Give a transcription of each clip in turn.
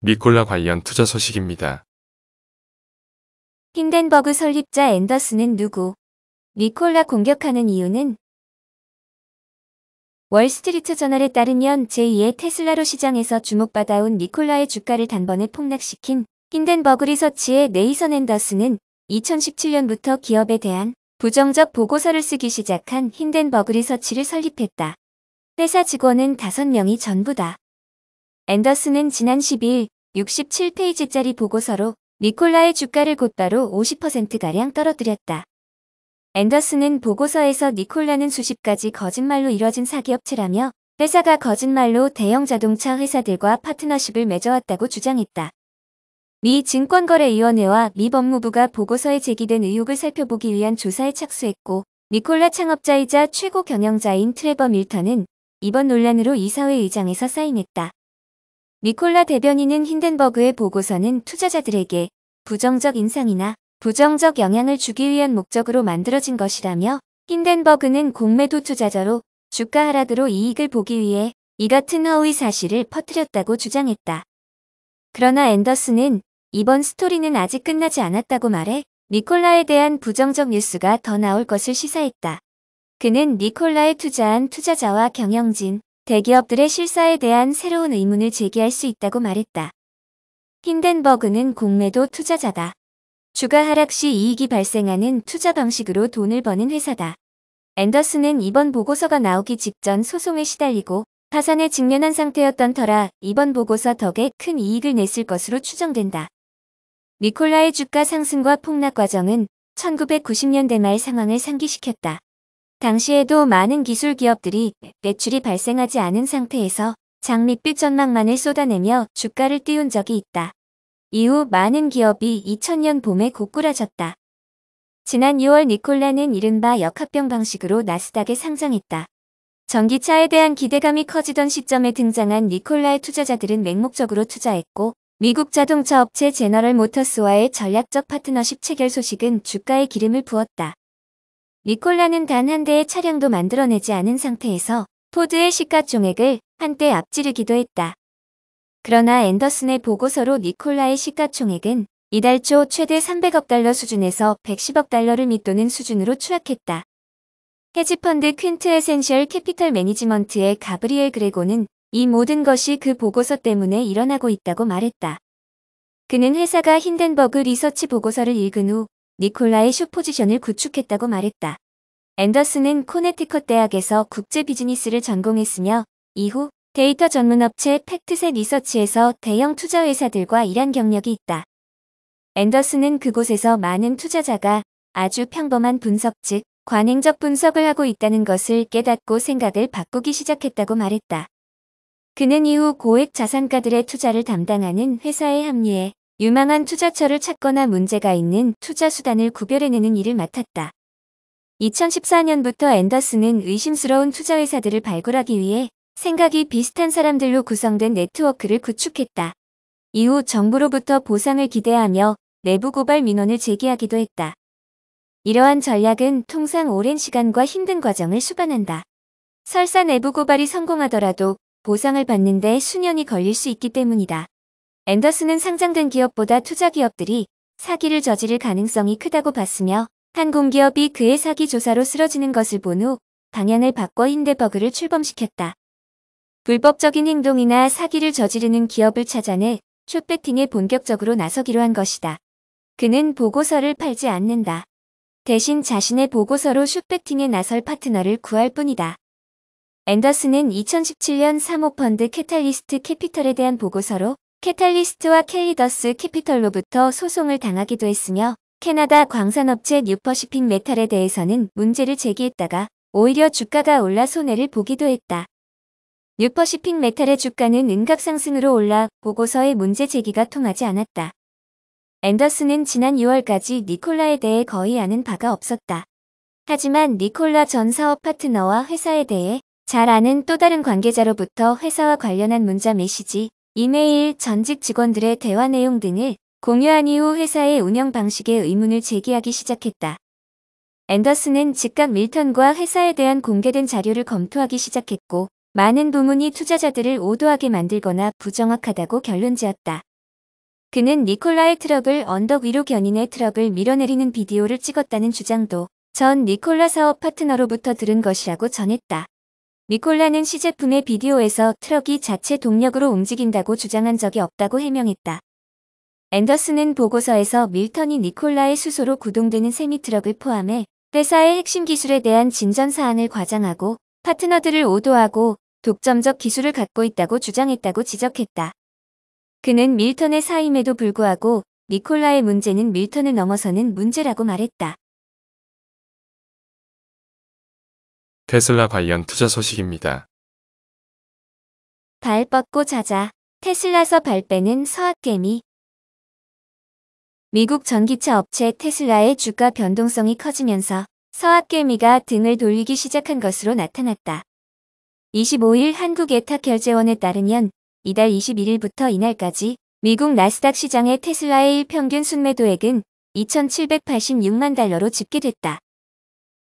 니콜라 관련 투자 소식입니다. 힌덴버그 설립자 앤더슨은 누구? 니콜라 공격하는 이유는? 월스트리트 저널에 따르면 제2의 테슬라로 시장에서 주목받아온 니콜라의 주가를 단번에 폭락시킨 힌덴버그 리서치의 네이선 앤더슨은 2017년부터 기업에 대한 부정적 보고서를 쓰기 시작한 힌덴버그 리서치를 설립했다. 회사 직원은 5명이 전부다. 앤더슨은 지난 12일 67페이지짜리 보고서로 니콜라의 주가를 곧바로 50%가량 떨어뜨렸다. 앤더슨은 보고서에서 니콜라는 수십 가지 거짓말로 이뤄진 사기업체라며 회사가 거짓말로 대형 자동차 회사들과 파트너십을 맺어왔다고 주장했다. 미 증권거래위원회와 미 법무부가 보고서에 제기된 의혹을 살펴보기 위한 조사에 착수했고, 니콜라 창업자이자 최고 경영자인 트레버 밀턴은 이번 논란으로 이사회 의장에서 사인했다. 니콜라 대변인은 힌덴버그의 보고서는 투자자들에게 부정적 인상이나 부정적 영향을 주기 위한 목적으로 만들어진 것이라며, 힌덴버그는 공매도 투자자로 주가 하락으로 이익을 보기 위해 이 같은 허위 사실을 퍼뜨렸다고 주장했다. 그러나 앤더슨은 이번 스토리는 아직 끝나지 않았다고 말해 니콜라에 대한 부정적 뉴스가 더 나올 것을 시사했다. 그는 니콜라에 투자한 투자자와 경영진, 대기업들의 실사에 대한 새로운 의문을 제기할 수 있다고 말했다. 힌덴버그는 공매도 투자자다. 주가 하락 시 이익이 발생하는 투자 방식으로 돈을 버는 회사다. 앤더슨은 이번 보고서가 나오기 직전 소송에 시달리고 파산에 직면한 상태였던 터라 이번 보고서 덕에 큰 이익을 냈을 것으로 추정된다. 니콜라의 주가 상승과 폭락 과정은 1990년대 말 상황을 상기시켰다. 당시에도 많은 기술 기업들이 매출이 발생하지 않은 상태에서 장밋빛 전망만을 쏟아내며 주가를 띄운 적이 있다. 이후 많은 기업이 2000년 봄에 고꾸라졌다. 지난 6월 니콜라는 이른바 역합병 방식으로 나스닥에 상장했다. 전기차에 대한 기대감이 커지던 시점에 등장한 니콜라의 투자자들은 맹목적으로 투자했고, 미국 자동차 업체 제너럴 모터스와의 전략적 파트너십 체결 소식은 주가에 기름을 부었다. 니콜라는 단 한 대의 차량도 만들어내지 않은 상태에서 포드의 시가총액을 한때 앞지르기도 했다. 그러나 앤더슨의 보고서로 니콜라의 시가총액은 이달 초 최대 300억 달러 수준에서 110억 달러를 밑도는 수준으로 추락했다. 헤지펀드 퀸트 에센셜 캐피털 매니지먼트의 가브리엘 그레고는 이 모든 것이 그 보고서 때문에 일어나고 있다고 말했다. 그는 회사가 힌덴버그 리서치 보고서를 읽은 후 니콜라의 숏포지션을 구축했다고 말했다. 앤더슨은 코네티컷 대학에서 국제 비즈니스를 전공했으며 이후 데이터 전문업체 팩트셋 리서치에서 대형 투자 회사들과 일한 경력이 있다. 앤더슨은 그곳에서 많은 투자자가 아주 평범한 분석 즉 관행적 분석을 하고 있다는 것을 깨닫고 생각을 바꾸기 시작했다고 말했다. 그는 이후 고액 자산가들의 투자를 담당하는 회사에 합류해 유망한 투자처를 찾거나 문제가 있는 투자 수단을 구별해내는 일을 맡았다. 2014년부터 앤더슨은 의심스러운 투자 회사들을 발굴하기 위해 생각이 비슷한 사람들로 구성된 네트워크를 구축했다. 이후 정부로부터 보상을 기대하며 내부 고발 민원을 제기하기도 했다. 이러한 전략은 통상 오랜 시간과 힘든 과정을 수반한다. 설사 내부 고발이 성공하더라도 보상을 받는데 수년이 걸릴 수 있기 때문이다. 앤더슨은 상장된 기업보다 투자 기업들이 사기를 저지를 가능성이 크다고 봤으며 한 공기업이 그의 사기 조사로 쓰러지는 것을 본 후 방향을 바꿔 힌덴버그를 출범시켰다. 불법적인 행동이나 사기를 저지르는 기업을 찾아내 숏배팅에 본격적으로 나서기로 한 것이다. 그는 보고서를 팔지 않는다. 대신 자신의 보고서로 숏배팅에 나설 파트너를 구할 뿐이다. 앤더슨은 2017년 사모펀드 캐탈리스트 캐피털에 대한 보고서로 캐탈리스트와 캘리더스 캐피털로부터 소송을 당하기도 했으며 캐나다 광산업체 뉴퍼시픽 메탈에 대해서는 문제를 제기했다가 오히려 주가가 올라 손해를 보기도 했다. 뉴퍼시픽 메탈의 주가는 은각상승으로 올라 보고서의 문제 제기가 통하지 않았다. 앤더슨은 지난 6월까지 니콜라에 대해 거의 아는 바가 없었다. 하지만 니콜라 전 사업 파트너와 회사에 대해 잘 아는 또 다른 관계자로부터 회사와 관련한 문자 메시지, 이메일, 전직 직원들의 대화 내용 등을 공유한 이후 회사의 운영 방식에 의문을 제기하기 시작했다. 앤더슨은 즉각 밀턴과 회사에 대한 공개된 자료를 검토하기 시작했고 많은 부문이 투자자들을 오도하게 만들거나 부정확하다고 결론지었다. 그는 니콜라의 트럭을 언덕 위로 견인해 트럭을 밀어내리는 비디오를 찍었다는 주장도 전 니콜라 사업 파트너로부터 들은 것이라고 전했다. 니콜라는 시제품의 비디오에서 트럭이 자체 동력으로 움직인다고 주장한 적이 없다고 해명했다. 앤더슨은 보고서에서 밀턴이 니콜라의 수소로 구동되는 세미트럭을 포함해 회사의 핵심 기술에 대한 진전 사안을 과장하고 파트너들을 오도하고 독점적 기술을 갖고 있다고 주장했다고 지적했다. 그는 밀턴의 사임에도 불구하고 니콜라의 문제는 밀턴을 넘어서는 문제라고 말했다. 테슬라 관련 투자 소식입니다. 발 뻗고 자자. 테슬라서 발 빼는 서학개미. 미국 전기차 업체 테슬라의 주가 변동성이 커지면서 서학개미가 등을 돌리기 시작한 것으로 나타났다. 25일 한국예탁결제원에 따르면 이달 21일부터 이날까지 미국 나스닥 시장의 테슬라의 일평균 순매도액은 2,786만 달러로 집계됐다.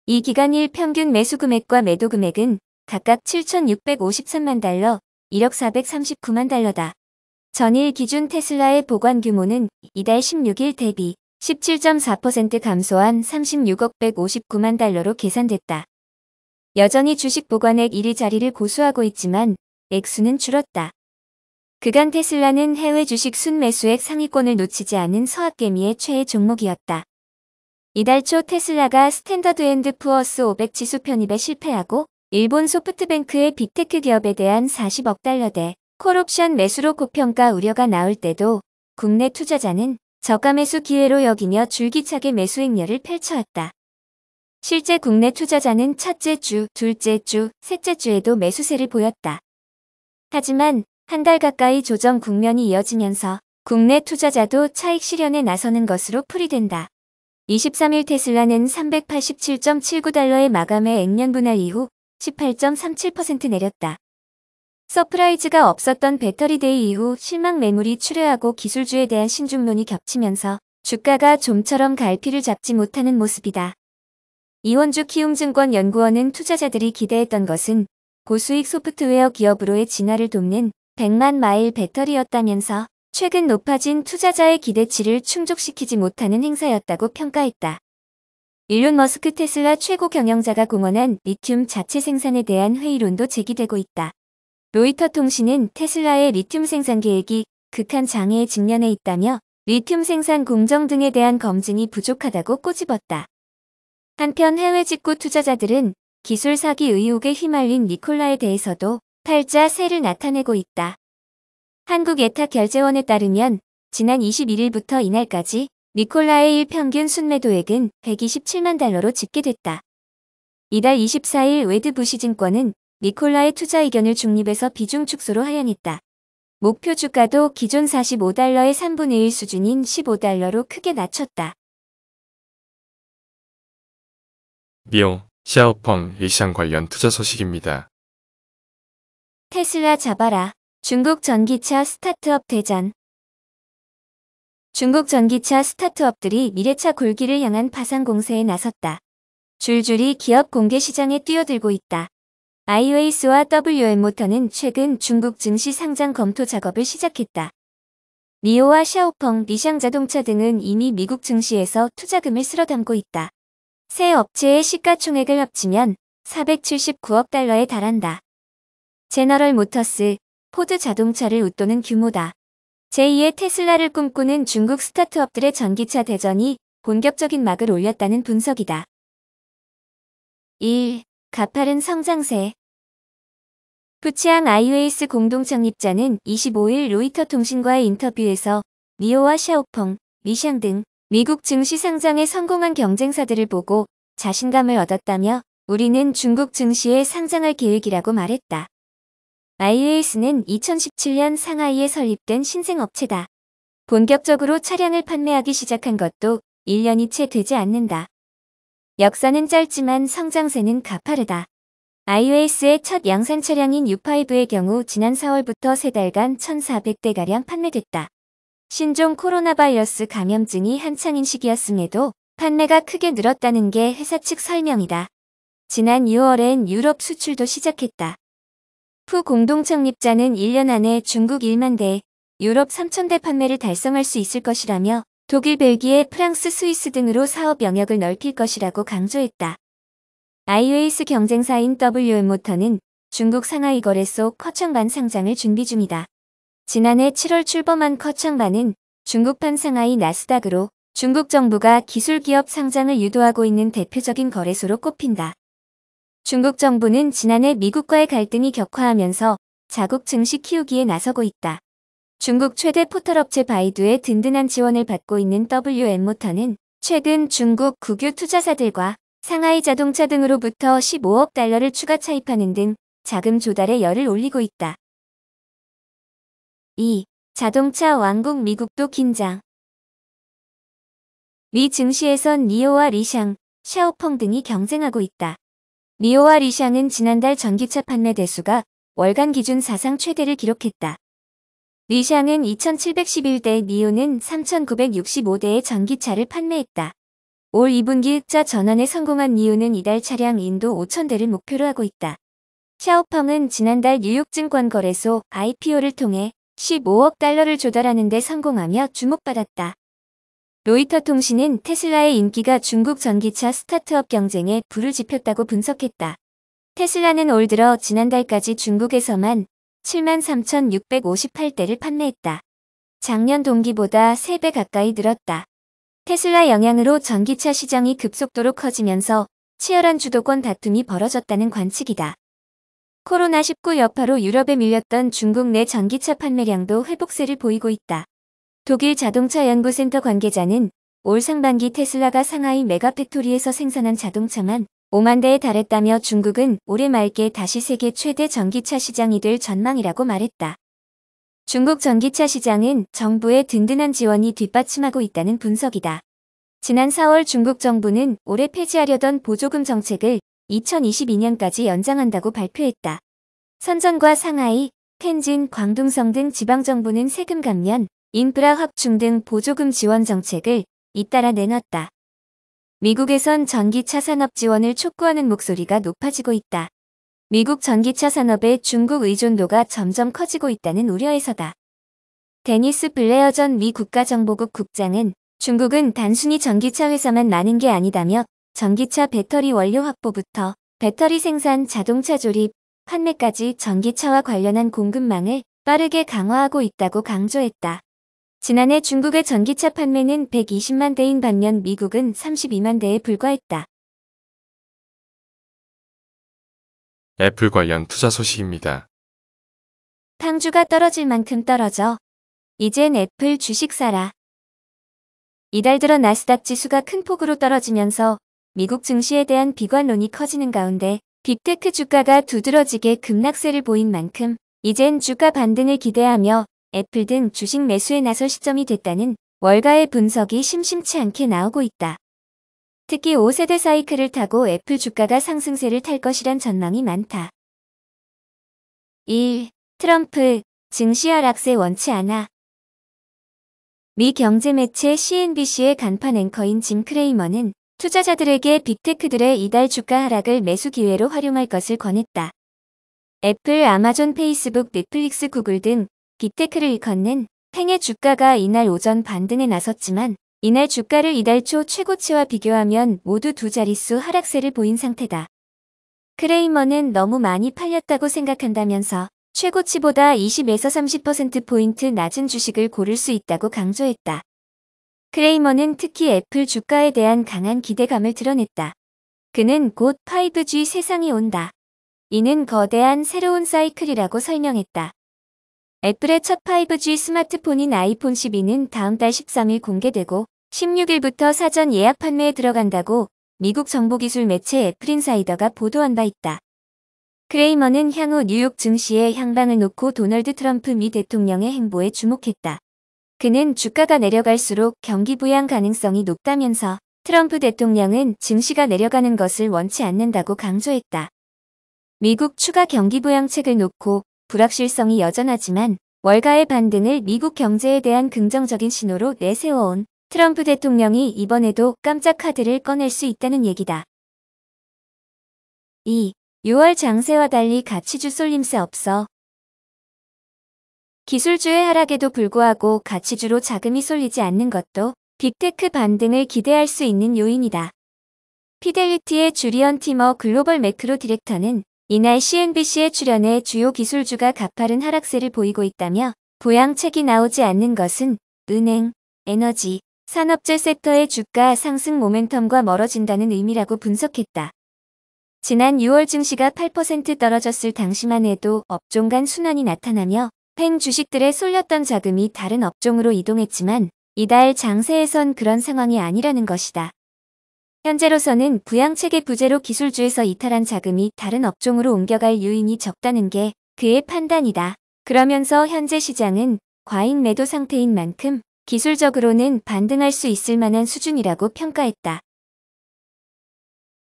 이 기간 일평균 매수 금액과 매도 금액은 각각 7,653만 달러, 1억 439만 달러다. 전일 기준 테슬라의 보관 규모는 이달 16일 대비 17.4% 감소한 36억 159만 달러로 계산됐다. 여전히 주식 보관액 1위 자리를 고수하고 있지만 액수는 줄었다. 그간 테슬라는 해외 주식 순매수액 상위권을 놓치지 않은 서학개미의 최애 종목이었다. 이달 초 테슬라가 스탠더드 앤드 푸어스 500 지수 편입에 실패하고 일본 소프트뱅크의 빅테크 기업에 대한 40억 달러대 콜옵션 매수로 고평가 우려가 나올 때도 국내 투자자는 저가 매수 기회로 여기며 줄기차게 매수 행렬을 펼쳐왔다. 실제 국내 투자자는 첫째 주, 둘째 주, 셋째 주에도 매수세를 보였다. 하지만 한 달 가까이 조정 국면이 이어지면서 국내 투자자도 차익 실현에 나서는 것으로 풀이된다. 23일 테슬라는 387.79달러의 마감의 액면 분할 이후 18.37% 내렸다. 서프라이즈가 없었던 배터리데이 이후 실망 매물이 출회하고 기술주에 대한 신중론이 겹치면서 주가가 좀처럼 갈피를 잡지 못하는 모습이다. 이원주 키움증권 연구원은 투자자들이 기대했던 것은 고수익 소프트웨어 기업으로의 진화를 돕는 100만 마일 배터리였다면서 최근 높아진 투자자의 기대치를 충족시키지 못하는 행사였다고 평가했다. 일론 머스크 테슬라 최고 경영자가 공언한 리튬 자체 생산에 대한 회의론도 제기되고 있다. 로이터 통신은 테슬라의 리튬 생산 계획이 극한 장애에 직면해 있다며 리튬 생산 공정 등에 대한 검증이 부족하다고 꼬집었다. 한편 해외 직구 투자자들은 기술 사기 의혹에 휘말린 니콜라에 대해서도 팔자 세를 나타내고 있다. 한국예탁결제원에 따르면 지난 21일부터 이날까지 니콜라의 일평균 순매도액은 127만 달러로 집계됐다. 이달 24일 웨드부시증권은 니콜라의 투자 의견을 중립에서 비중 축소로 하향했다. 목표 주가도 기존 45달러의 3분의 1 수준인 15달러로 크게 낮췄다. 니오, 샤오펑 일시장 관련 투자 소식입니다. 테슬라 잡아라. 중국 전기차 스타트업 대전. 중국 전기차 스타트업들이 미래차 굴기를 향한 파상 공세에 나섰다. 줄줄이 기업 공개 시장에 뛰어들고 있다. 아이웨이스와 WM모터는 최근 중국 증시 상장 검토 작업을 시작했다. 니오와 샤오펑, 리샹자동차 등은 이미 미국 증시에서 투자금을 쓸어담고 있다. 세 업체의 시가총액을 합치면 479억 달러에 달한다. 제너럴 모터스, 포드 자동차를 웃도는 규모다. 제2의 테슬라를 꿈꾸는 중국 스타트업들의 전기차 대전이 본격적인 막을 올렸다는 분석이다. 1. 가파른 성장세. 푸치앙 아이웨이스 공동 창립자는 25일 로이터 통신과의 인터뷰에서 니오와 샤오펑, 리샹 등 미국 증시 상장에 성공한 경쟁사들을 보고 자신감을 얻었다며 우리는 중국 증시에 상장할 계획이라고 말했다. 아이웨이스는 2017년 상하이에 설립된 신생업체다. 본격적으로 차량을 판매하기 시작한 것도 1년이 채 되지 않는다. 역사는 짧지만 성장세는 가파르다. 아이웨이스의 첫 양산 차량인 U5의 경우 지난 4월부터 3달간 1,400대가량 판매됐다. 신종 코로나 바이러스 감염증이 한창인 시기였음에도 판매가 크게 늘었다는 게 회사 측 설명이다. 지난 6월엔 유럽 수출도 시작했다. 후 공동 창립자는 1년 안에 중국 1만 대, 유럽 3,000대 판매를 달성할 수 있을 것이라며 독일, 벨기에, 프랑스, 스위스 등으로 사업 영역을 넓힐 것이라고 강조했다. 아이웨이스 경쟁사인 WM모터는 중국 상하이 거래소 커창반 상장을 준비 중이다. 지난해 7월 출범한 커창반은 중국판 상하이 나스닥으로 중국 정부가 기술 기업 상장을 유도하고 있는 대표적인 거래소로 꼽힌다. 중국 정부는 지난해 미국과의 갈등이 격화하면서 자국 증시 키우기에 나서고 있다. 중국 최대 포털업체 바이두의 든든한 지원을 받고 있는 WM모터는 최근 중국 국유 투자사들과 상하이 자동차 등으로부터 15억 달러를 추가 차입하는 등 자금 조달에 열을 올리고 있다. 2. 자동차 왕국 미국도 긴장. 미 증시에선 니오와 리샹, 샤오펑 등이 경쟁하고 있다. 니오와 리샹은 지난달 전기차 판매 대수가 월간 기준 사상 최대를 기록했다. 리샹은 2,711대, 니오는 3,965대의 전기차를 판매했다. 올 2분기 흑자 전환에 성공한 니오는 이달 차량 인도 5,000대를 목표로 하고 있다. 샤오펑은 지난달 뉴욕증권거래소 IPO를 통해 15억 달러를 조달하는 데 성공하며 주목받았다. 로이터 통신은 테슬라의 인기가 중국 전기차 스타트업 경쟁에 불을 지폈다고 분석했다. 테슬라는 올 들어 지난달까지 중국에서만 73,658대를 판매했다. 작년 동기보다 3배 가까이 늘었다. 테슬라 영향으로 전기차 시장이 급속도로 커지면서 치열한 주도권 다툼이 벌어졌다는 관측이다. 코로나19 여파로 유럽에 밀렸던 중국 내 전기차 판매량도 회복세를 보이고 있다. 독일 자동차 연구센터 관계자는 올 상반기 테슬라가 상하이 메가팩토리에서 생산한 자동차만 5만 대에 달했다며 중국은 올해 말께 다시 세계 최대 전기차 시장이 될 전망이라고 말했다. 중국 전기차 시장은 정부의 든든한 지원이 뒷받침하고 있다는 분석이다. 지난 4월 중국 정부는 올해 폐지하려던 보조금 정책을 2022년까지 연장한다고 발표했다. 선전과 상하이, 텐진, 광둥성 등 지방정부는 세금 감면, 인프라 확충 등 보조금 지원 정책을 잇따라 내놨다. 미국에선 전기차 산업 지원을 촉구하는 목소리가 높아지고 있다. 미국 전기차 산업의 중국 의존도가 점점 커지고 있다는 우려에서다. 데니스 블레어 전 미 국가정보국 국장은 중국은 단순히 전기차 회사만 많은 게 아니다며 전기차 배터리 원료 확보부터 배터리 생산, 자동차 조립, 판매까지 전기차와 관련한 공급망을 빠르게 강화하고 있다고 강조했다. 지난해 중국의 전기차 판매는 120만 대인 반면 미국은 32만 대에 불과했다. 애플 관련 투자 소식입니다. 탕주가 떨어질 만큼 떨어져. 이젠 애플 주식 사라. 이달 들어 나스닥 지수가 큰 폭으로 떨어지면서 미국 증시에 대한 비관론이 커지는 가운데 빅테크 주가가 두드러지게 급락세를 보인 만큼 이젠 주가 반등을 기대하며 애플 등 주식 매수에 나설 시점이 됐다는 월가의 분석이 심심치 않게 나오고 있다. 특히 5세대 사이클을 타고 애플 주가가 상승세를 탈 것이란 전망이 많다. 1. 트럼프, 증시 하락세 원치 않아. 미 경제 매체 CNBC의 간판 앵커인 짐 크레이머는 투자자들에게 빅테크들의 이달 주가 하락을 매수 기회로 활용할 것을 권했다. 애플, 아마존, 페이스북, 넷플릭스, 구글 등 빅테크를 일컫는 팽의 주가가 이날 오전 반등에 나섰지만 이날 주가를 이달 초 최고치와 비교하면 모두 두 자릿수 하락세를 보인 상태다. 크레이머는 너무 많이 팔렸다고 생각한다면서 최고치보다 20에서 30%포인트 낮은 주식을 고를 수 있다고 강조했다. 크레이머는 특히 애플 주가에 대한 강한 기대감을 드러냈다. 그는 곧 5G 세상이 온다. 이는 거대한 새로운 사이클이라고 설명했다. 애플의 첫 5G 스마트폰인 아이폰 12는 다음 달 13일 공개되고 16일부터 사전 예약 판매에 들어간다고 미국 정보기술 매체 애플인사이더가 보도한 바 있다. 크레이머는 향후 뉴욕 증시의 향방을 놓고 도널드 트럼프 미 대통령의 행보에 주목했다. 그는 주가가 내려갈수록 경기 부양 가능성이 높다면서 트럼프 대통령은 증시가 내려가는 것을 원치 않는다고 강조했다. 미국 추가 경기 부양책을 놓고 불확실성이 여전하지만 월가의 반등을 미국 경제에 대한 긍정적인 신호로 내세워온 트럼프 대통령이 이번에도 깜짝 카드를 꺼낼 수 있다는 얘기다. 2. 6월 장세와 달리 가치주 쏠림세 없어. 기술주의 하락에도 불구하고 가치주로 자금이 쏠리지 않는 것도 빅테크 반등을 기대할 수 있는 요인이다. 피델리티의 주리언 티머 글로벌 매크로 디렉터는 이날 CNBC에 출연해 주요 기술주가 가파른 하락세를 보이고 있다며 부양책이 나오지 않는 것은 은행, 에너지, 산업재 섹터의 주가 상승 모멘텀과 멀어진다는 의미라고 분석했다. 지난 6월 증시가 8% 떨어졌을 당시만 해도 업종 간 순환이 나타나며 팽 주식들에 쏠렸던 자금이 다른 업종으로 이동했지만 이달 장세에선 그런 상황이 아니라는 것이다. 현재로서는 부양책의 부재로 기술주에서 이탈한 자금이 다른 업종으로 옮겨갈 요인이 적다는 게 그의 판단이다. 그러면서 현재 시장은 과잉 매도 상태인 만큼 기술적으로는 반등할 수 있을 만한 수준이라고 평가했다.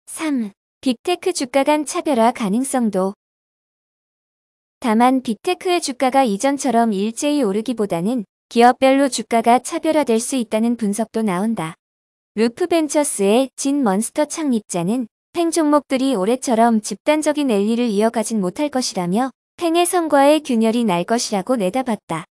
3. 빅테크 주가 간 차별화 가능성도. 다만 빅테크의 주가가 이전처럼 일제히 오르기보다는 기업별로 주가가 차별화될 수 있다는 분석도 나온다. 루프벤처스의 진 먼스터 창립자는 팽 종목들이 올해처럼 집단적인 랠리를 이어가진 못할 것이라며 팽의 성과에 균열이 날 것이라고 내다봤다.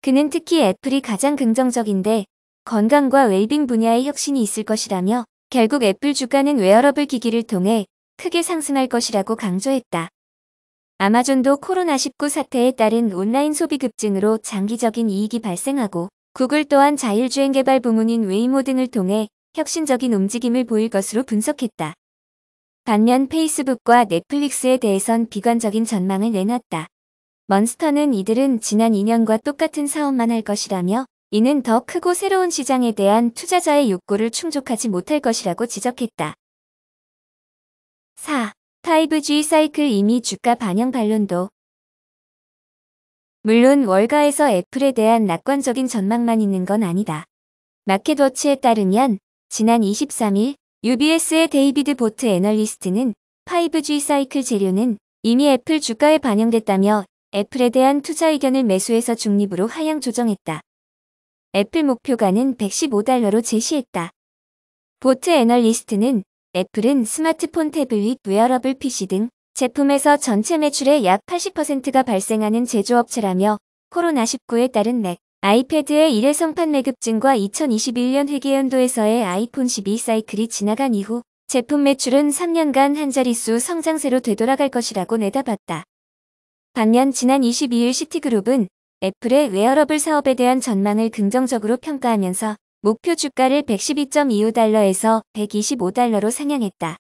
그는 특히 애플이 가장 긍정적인데 건강과 웰빙 분야의 혁신이 있을 것이라며 결국 애플 주가는 웨어러블 기기를 통해 크게 상승할 것이라고 강조했다. 아마존도 코로나19 사태에 따른 온라인 소비 급증으로 장기적인 이익이 발생하고 구글 또한 자율주행 개발 부문인 웨이모 등을 통해 혁신적인 움직임을 보일 것으로 분석했다. 반면 페이스북과 넷플릭스에 대해선 비관적인 전망을 내놨다. 먼스터는 이들은 지난 2년과 똑같은 사업만 할 것이라며 이는 더 크고 새로운 시장에 대한 투자자의 욕구를 충족하지 못할 것이라고 지적했다. 4. 5G 사이클 이미 주가 반영 반론도. 물론 월가에서 애플에 대한 낙관적인 전망만 있는 건 아니다. 마켓워치에 따르면 지난 23일 UBS의 데이비드 보트 애널리스트는 5G 사이클 재료는 이미 애플 주가에 반영됐다며 애플에 대한 투자 의견을 매수해서 중립으로 하향 조정했다. 애플 목표가는 $115로 제시했다. 보트 애널리스트는 애플은 스마트폰, 태블릿, 웨어러블 PC 등 제품에서 전체 매출의 약 80%가 발생하는 제조업체라며 코로나19에 따른 맥, 아이패드의 일회성판 매급증과 2021년 회계연도에서의 아이폰 12 사이클이 지나간 이후 제품 매출은 3년간 한 자릿수 성장세로 되돌아갈 것이라고 내다봤다. 반면 지난 22일 시티그룹은 애플의 웨어러블 사업에 대한 전망을 긍정적으로 평가하면서 목표 주가를 $112.25에서 $125로 상향했다.